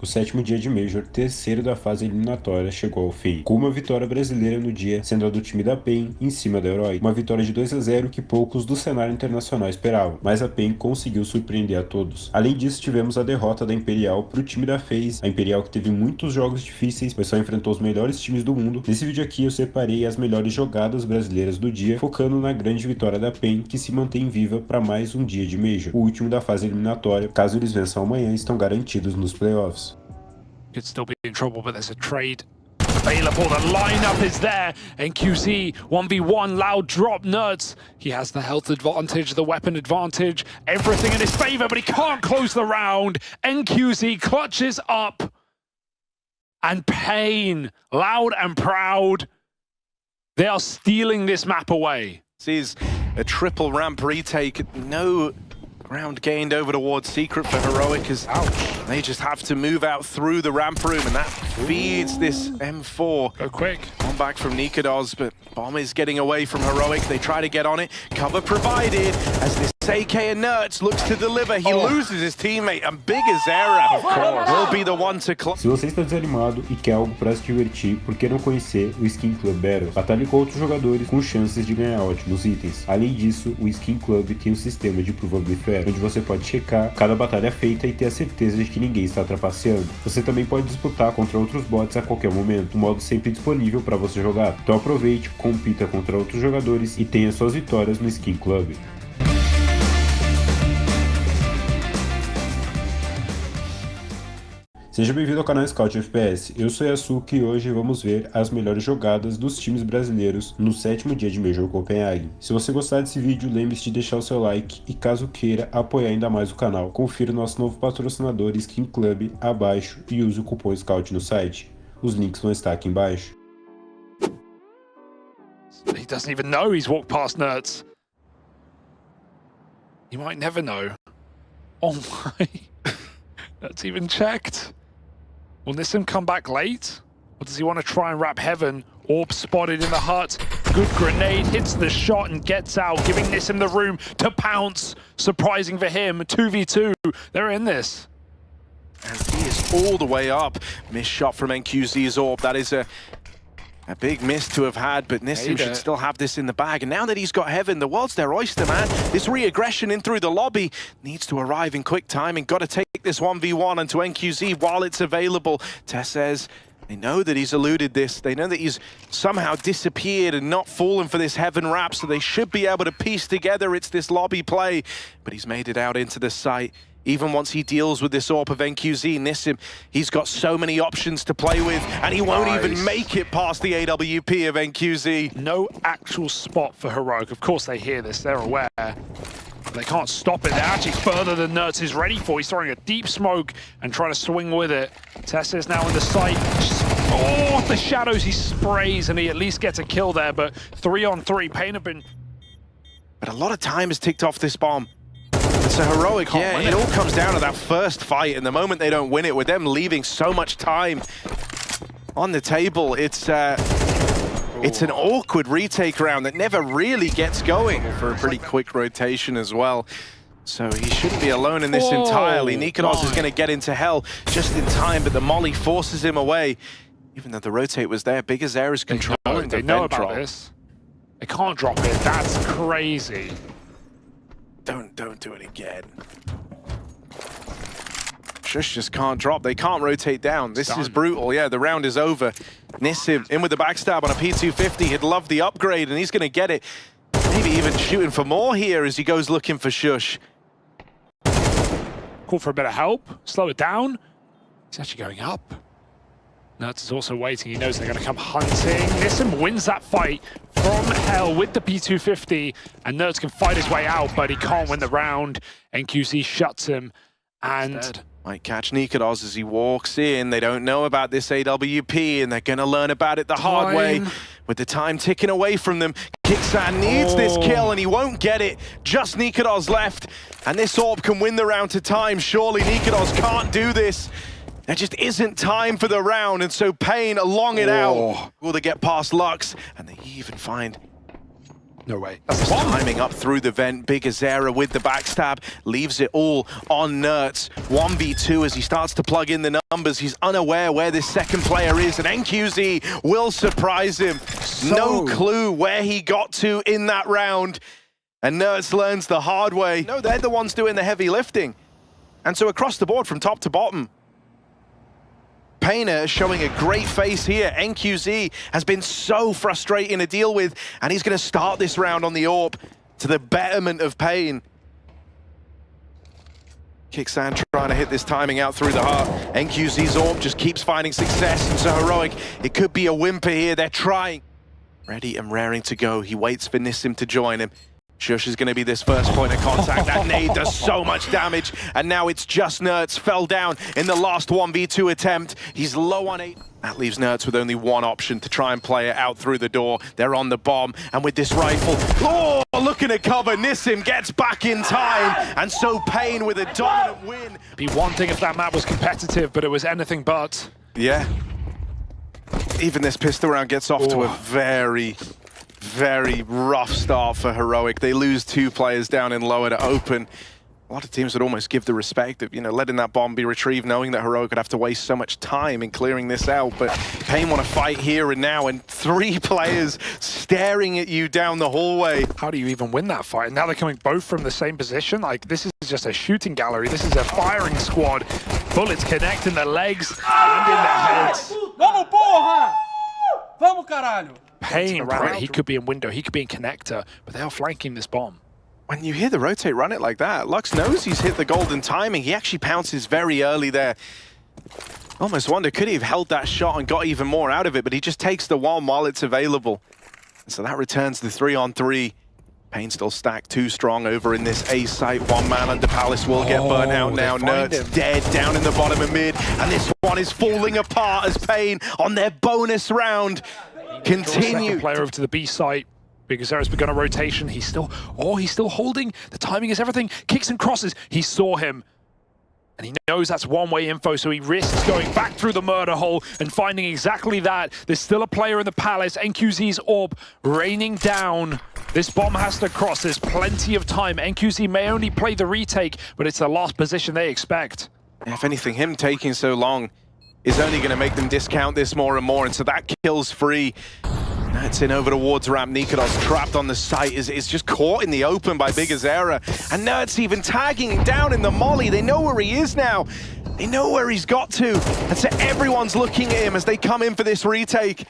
O sétimo dia de Major, terceiro da fase eliminatória, chegou ao fim, com uma vitória brasileira no dia, sendo a do time da Pain em cima da Herói. Uma vitória de 2-0 que poucos do cenário internacional esperavam, mas a Pain conseguiu surpreender a todos. Além disso, tivemos a derrota da Imperial pro time da Faze, a Imperial que teve muitos jogos difíceis, mas só enfrentou os melhores times do mundo. Nesse vídeo aqui eu separei as melhores jogadas brasileiras do dia, focando na grande vitória da Pain, que se mantém viva para mais um dia de Major, o último da fase eliminatória. Caso eles vençam amanhã, estão garantidos nos playoffs. Could still be in trouble, but there's a trade available. The lineup is there. NQZ 1v1, loud drop. Nerds, he has the health advantage, the weapon advantage, everything in his favor, but he can't close the round. NQZ clutches up. And Pain, loud and proud, they are stealing this map away. This is a triple ramp retake. No ground gained over towards Secret for Heroic as they just have to move out through the ramp room, and that feeds this M4. Go quick. One back from Nikados, but Bomb is getting away from Heroic. They try to get on it. Cover provided as this AK and Nerds looks to deliver. He loses his teammate, and Biguzera will be the one to close. Se você está desanimado e quer algo para se divertir, por que não conhecer o Skin Club Battles? Batalhe com outros jogadores com chances de ganhar ótimos itens. Além disso, o Skin Club tem um sistema de Probability Fair, onde você pode checar cada batalha feita e ter a certeza de que ninguém está trapaceando. Você também pode disputar contra outros bots a qualquer momento, um modo sempre disponível para você jogar. Então aproveite, compita contra outros jogadores e tenha suas vitórias no Skin Club. Seja bem-vindo ao canal Scout FPS, eu sou Yasuki e hoje vamos ver as melhores jogadas dos times brasileiros no sétimo dia de Major Copenhagen. Se você gostar desse vídeo, lembre-se de deixar o seu like e caso queira apoiar ainda mais o canal, confira o nosso novo patrocinador Skin Club abaixo e use o cupom SCOUT no site. Os links vão estar aqui embaixo. He doesn't even know he's walked past Nerds. You might never know. Oh my. That's even checked. Will Nissin come back late? Or does he want to try and wrap Heaven? Orb spotted in the hut. Good grenade, hits the shot and gets out, giving Nissin the room to pounce. Surprising for him, 2v2. They're in this. And he is all the way up. Missed shot from NQZ's Orb. That is a big miss to have had, but Nissin should still have this in the bag. And now that he's got Heaven, the world's their oyster, man. This re-aggression in through the lobby needs to arrive in quick timing. Got to take this 1v1 onto NQZ while it's available. Tess says they know that he's eluded this. They know that he's somehow disappeared and not fallen for this Heaven wrap, so they should be able to piece together it's this lobby play. But he's made it out into the site. Even once he deals with this AWP of NQZ, Nissim, he's got so many options to play with, and he won't even make it past the AWP of NQZ. No actual spot for Heroic. Of course they hear this, they're aware. They can't stop it. They're actually further than Nerds is ready for. He's throwing a deep smoke and trying to swing with it. Tessa is now in the sight. Oh, the shadows he sprays, and he at least gets a kill there, but 3-on-3, Pain have been... But a lot of time has ticked off this bomb. So Heroic, yeah, it all comes down to that first fight, and the moment they don't win it, with them leaving so much time on the table, it's an awkward retake round that never really gets going for a pretty quick rotation as well. So he shouldn't be alone in this entirely. Nikados is going to get into hell just in time, but the molly forces him away. Even though the rotate was there, Biguzera is controlling the They know vent about drop. this. They can't drop it. That's crazy. Don't do it again. Shush just can't drop. They can't rotate down. This is brutal. Yeah, the round is over. Nissim in with the backstab on a P250. He'd love the upgrade, and he's going to get it. Maybe even shooting for more here as he goes looking for Shush. Call for a bit of help. Slow it down. He's actually going up. Nerds is also waiting. He knows they're going to come hunting. Nissim wins that fight from hell with the P250, and Nerds can fight his way out, but he can't win the round. NQZ shuts him, and... Might catch Nikados as he walks in. They don't know about this AWP, and they're going to learn about it the hard way. With the time ticking away from them, Kixan needs this kill, and he won't get it. Just Nikados left, and this AWP can win the round to time. Surely Nikados can't do this. There just isn't time for the round, and so Pain long it out. Will they get past Lux? And they even find No way. That's a bomb. Climbing up through the vent, Biguzera with the backstab, leaves it all on Nurts. 1v2 as he starts to plug in the numbers. He's unaware where this second player is, and NQZ will surprise him. No clue where he got to in that round. And Nurts learns the hard way. No, they're the ones doing the heavy lifting. And so across the board from top to bottom, Pain showing a great face here. NQZ has been so frustrating to deal with, and he's going to start this round on the AWP to the betterment of Pain. Kickstand trying to hit this timing out through the heart. NQZ's AWP just keeps finding success, and so Heroic, it could be a whimper here. They're trying. Ready and raring to go. He waits for Nissin to join him. Shush is going to be this first point of contact. That nade does so much damage, and now it's just Nurts. Fell down in the last 1v2 attempt. He's low on 8. That leaves Nurts with only one option to try and play it out through the door. They're on the bomb, and with this rifle, oh, looking at cover, Nissim gets back in time, and so Pain with a dominant win. Be one thing if that map was competitive, but it was anything but. Yeah. Even this pistol round gets off to a very rough start for Heroic. They lose 2 players down in lower to open. A lot of teams would almost give the respect of, letting that bomb be retrieved, knowing that Heroic would have to waste so much time in clearing this out. But Pain want to fight here and now, and 3 players staring at you down the hallway. How do you even win that fight? And now they're coming both from the same position. Like, this is just a shooting gallery. This is a firing squad. Bullets connecting their legs and in their heads. Vamos, porra! Vamos, caralho! Pain, right? He could be in window, he could be in connector, but they are flanking this bomb. When you hear the rotate run it like that, Lux knows he's hit the golden timing. He actually pounces very early there. Almost wonder, could he have held that shot and got even more out of it, but he just takes the one while it's available. And so that returns the 3-on-3. Pain still stacked 2 strong over in this A site. 1 man under Palace will get burnt out now. Nurts dead down in the bottom of mid, and this one is falling apart as Pain on their bonus round continue. Player over to the B site. Biguzera's begun a rotation. He's still holding. The timing is everything. Kicks and crosses. He saw him. And he knows that's one-way info, so he risks going back through the murder hole and finding exactly that. There's still a player in the Palace. NQZ's AWP raining down. This bomb has to cross. There's plenty of time. NQZ may only play the retake, but it's the last position they expect. If anything, him taking so long is only going to make them discount this more and more, and so that kill's free. That's in over towards ramp. Nikodos trapped on the site, is just caught in the open by Biguzera. And Nurts even tagging him down in the molly. They know where he is now. They know where he's got to. And so everyone's looking at him as they come in for this retake.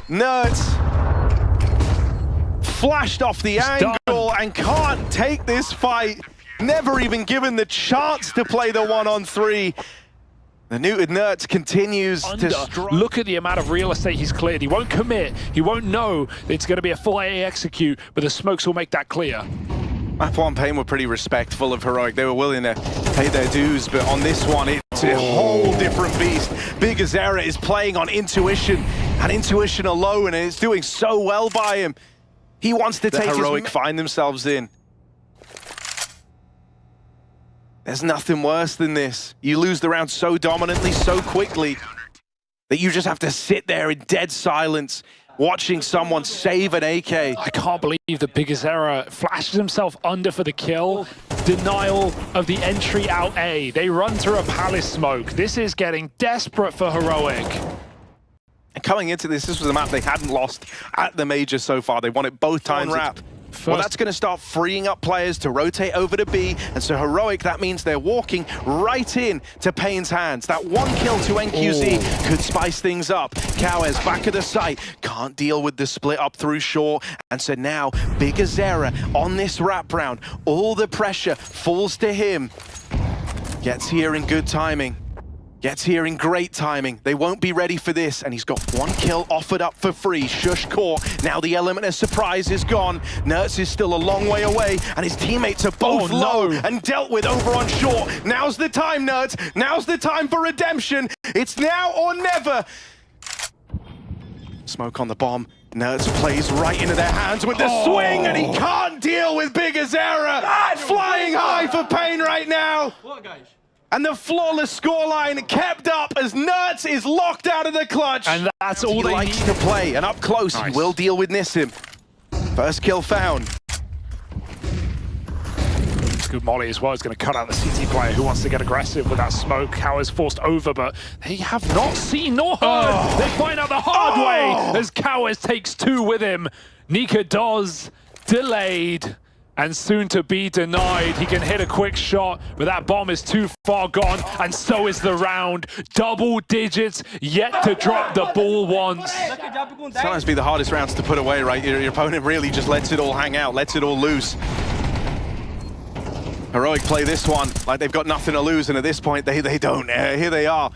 Nurts flashed off the angle and can't take this fight. Never even given the chance to play the 1-on-3. The Newton Nurts continues to struggle. Look at the amount of real estate he's cleared. He won't commit. He won't know that it's going to be a full AA execute, but the smokes will make that clear. Map 1 Pain were pretty respectful of Heroic. They were willing to pay their dues, but on this one, it's a whole different beast. Biguzera is playing on intuition, and intuition alone, and it's doing so well by him. He wants to take Heroic find themselves in. There's nothing worse than this. You lose the round so dominantly, so quickly, that you just have to sit there in dead silence, watching someone save an AK. I can't believe that Biguzera flashes himself under for the kill. Denial of the entry out A. They run through a Palace smoke. This is getting desperate for Heroic. And coming into this was a map they hadn't lost at the Major so far. They won it both times. Well, that's going to start freeing up players to rotate over to B, and so Heroic, that means they're walking right in to Pain's hands. That 1 kill to NQZ could spice things up. Cowes back at the site, can't deal with the split up through short, and so now Biguzera on this wrap round. All the pressure falls to him. Gets here in good timing. Gets here in great timing. They won't be ready for this, and he's got 1 kill offered up for free. Shush caught. Now the element of surprise is gone. Nurts is still a long way away, and his teammates are both low and dealt with over on short. Now's the time, Nurts. Now's the time for redemption. It's now or never. Smoke on the bomb. Nurts plays right into their hands with the swing, and he can't deal with Biguzera. Flying high for Pain right now. And the flawless scoreline kept up as Nurts is locked out of the clutch. And that's all he likes to play, and up close he will deal with Nissim. First kill found. Good molly as well. Is going to cut out the CT player who wants to get aggressive with that smoke. Cow is forced over, but they have not seen nor heard. They find out the hard way as Cowes takes 2 with him. Nika does, delayed, and soon to be denied. He can hit a quick shot, but that bomb is too far gone, and so is the round. Double digits, yet to drop the ball once. Sometimes be the hardest rounds to put away, right? Your opponent really just lets it all hang out, lets it all loose. Heroic play this one like they've got nothing to lose, and at this point they don't. Here they are,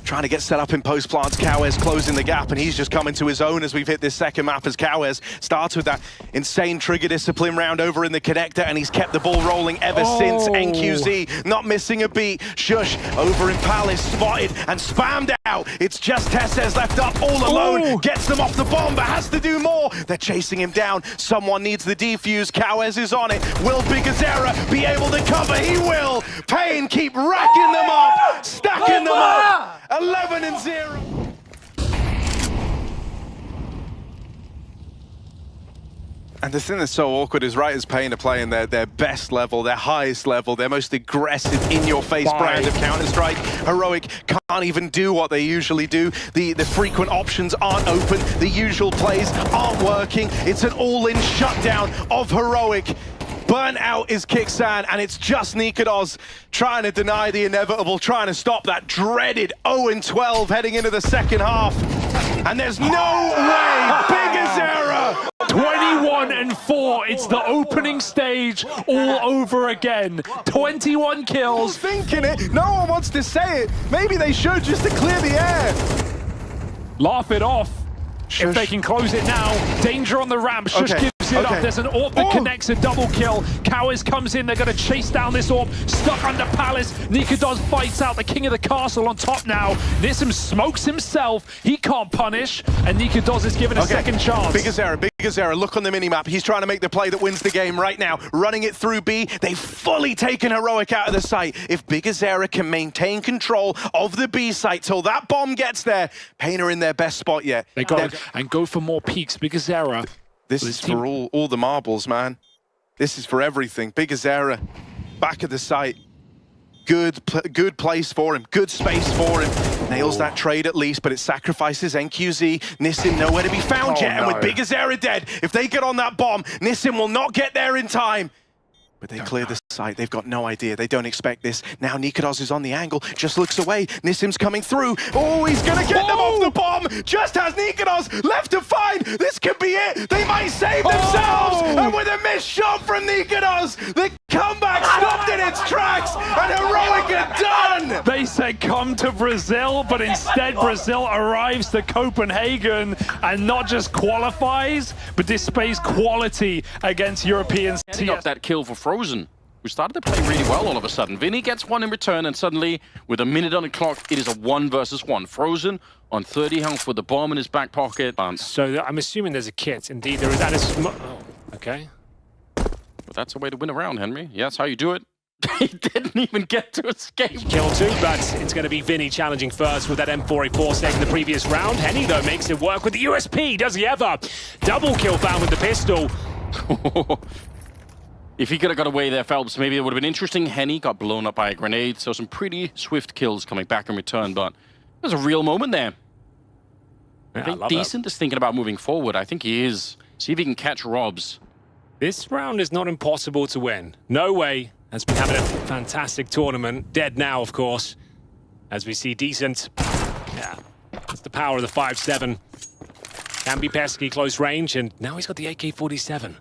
trying to get set up in post plants. Cowes closing the gap, and he's just coming to his own as we've hit this second map as Cowes starts with that insane trigger discipline round over in the connector, and he's kept the ball rolling ever since. NQZ not missing a beat. Shush over in Palace, spotted and spammed out. It's just Tesses left up all alone. Gets them off the bomb, but has to do more. They're chasing him down. Someone needs the defuse. Cowes is on it. Will Biguzera be able to cover? He will. Pain keep racking them up, stacking them up. 11-0. And the thing that's so awkward is right as Pain are playing their best level, their highest level, their most aggressive, in-your-face brand of Counter-Strike. Heroic can't even do what they usually do. The frequent options aren't open. The usual plays aren't working. It's an all-in shutdown of Heroic. Burnt out is Kixan, and it's just Nikados trying to deny the inevitable, trying to stop that dreaded 0-12 heading into the second half. And there's no way! Biguzera! 21-4, it's the opening stage all over again. 21 kills. Thinking it, no one wants to say it. Maybe they should, just to clear the air. Laugh it off. Shush. If they can close it now. Danger on the ramp. Shush gives it up. There's an AWP that connects, a double kill. Cowes comes in. They're going to chase down this AWP. Stuck under Palace. Nikados fights out the king of the castle on top now. Nissin smokes himself. He can't punish. And Nikados is given a second chance. Biguzera, look on the minimap. He's trying to make the play that wins the game right now. Running it through B. They've fully taken Heroic out of the site. If Biguzera can maintain control of the B site till that bomb gets there, Pain are in their best spot yet. They got and go for more peaks. Biguzera. This is for all the marbles, man. This is for everything. Biguzera, back at the site. Good place for him. Good space for him. Nails that trade at least, but it sacrifices NQZ. Nissin nowhere to be found yet, and with Biguzera dead, if they get on that bomb, Nissin will not get there in time. But they clear the site. They've got no idea. They don't expect this. Now Nikados is on the angle, just looks away. Nissim's coming through. Oh, he's going to get them off the bomb. Just has Nikados left to find. This could be it. They might save themselves. And with a missed shot from Nikados, the comeback stopped in its tracks. And Heroic are done. They said come to Brazil, but instead Brazil arrives to Copenhagen and not just qualifies, but displays quality against Europeans. He got that kill for Frozen, who started to play really well all of a sudden. Vinny gets one in return, and suddenly, with a minute on the clock, it is a 1 versus 1. Frozen on 30 health with the bomb in his back pocket. So I'm assuming there's a kit. Indeed, there is. That is. Oh, okay. But that's a way to win a round, Henry. Yeah, that's how you do it. He didn't even get to escape. Kill 2, but it's going to be Vinny challenging first with that M4A4 stake in the previous round. Henny, though, makes it work with the USP. Does he ever? Double kill found with the pistol. If he could have got away there, Phelps, maybe it would have been interesting. Henny got blown up by a grenade, so some pretty swift kills coming back in return, but there's a real moment there. Yeah, I think Decent is thinking about moving forward. I think he is. See if he can catch Robs. This round is not impossible to win. No way has been having a fantastic tournament. Dead now, of course, as we see Decent. Yeah, it's the power of the 5.7. Can be pesky, close range, and now he's got the AK-47.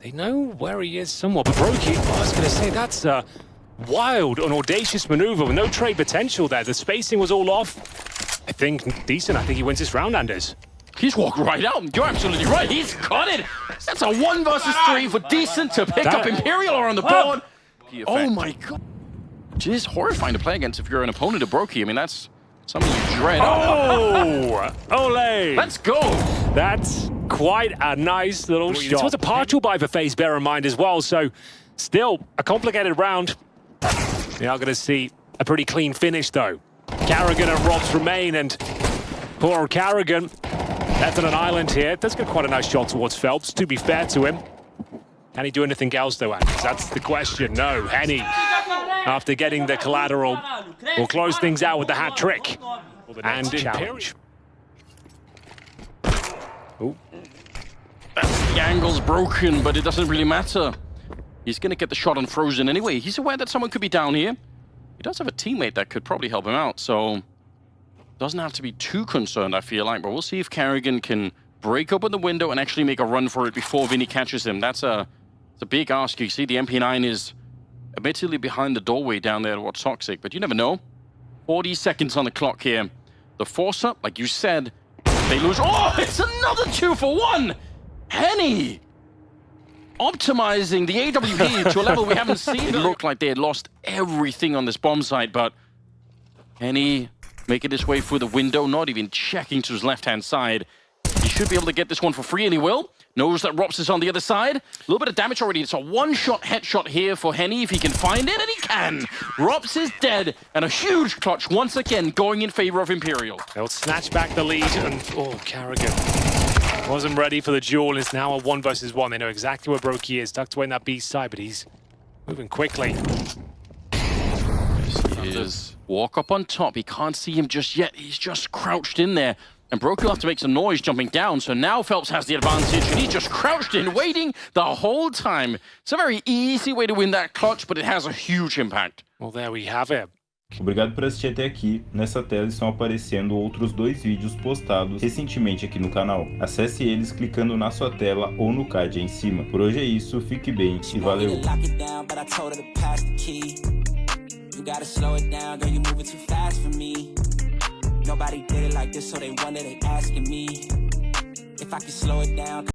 They know where he is somewhat, but Brokey, I was going to say, that's a wild and audacious maneuver with no trade potential there. The spacing was all off. I think Decent, I think he wins this round, Anders. He's walked right out. You're absolutely right. He's got it. That's a 1 versus 3 for Decent to pick up Imperial or on the board. Oh my god. It is horrifying to play against if you're an opponent of Brokey. I mean, that's something you dread. Oh! Ole! Let's go! That's quite a nice little shot. This was a partial buy for Faze, bear in mind as well, so still a complicated round. We are going to see a pretty clean finish, though. Carrigan and Robs remain, and poor Carrigan That's on an island here. Does get quite a nice shot towards Phelps, to be fair to him. Can he do anything else, though, Alex? That's the question. No, Henny, after getting the collateral, will close things out with the hat trick. And challenge. Oh. The angle's broken, but it doesn't really matter. He's going to get the shot on Frozen anyway. He's aware that someone could be down here. He does have a teammate that could probably help him out, so doesn't have to be too concerned, I feel like. But we'll see if Carrigan can break open the window and actually make a run for it before Vinny catches him. That's a big ask. You see the MP9 is admittedly behind the doorway down there towards Toxic, but you never know. 40 seconds on the clock here. The force-up, like you said, they lose. Oh, it's another 2 for 1! Henny! Optimizing the AWP to a level we haven't seen. It looked like they had lost everything on this bomb site, but Henny making his way through the window, not even checking to his left-hand side. He should be able to get this one for free, and he will. Knows that Rops is on the other side. A little bit of damage already. It's a one-shot headshot here for Henny if he can find it, and he can. Rops is dead, and a huge clutch once again going in favor of Imperial. They'll snatch back the lead, and Carrigan wasn't ready for the duel. It's now a 1 versus 1. They know exactly where Brokey is, tucked away in that B side, but he's moving quickly. He is. Walk up on top. He can't see him just yet. He's just crouched in there. And Brokey will have to make some noise jumping down, so now Phelps has the advantage, and he's just crouched in, waiting the whole time. It's a very easy way to win that clutch, but it has a huge impact. Well, there we have it. Obrigado por assistir até aqui. Nessa tela estão aparecendo outros 2 vídeos postados recentemente aqui no canal. Acesse eles clicando na sua tela ou no card aí em cima. Por hoje é isso, fique bem e valeu! Nobody did it like this, so they wonder, they asking me if I can slow it down.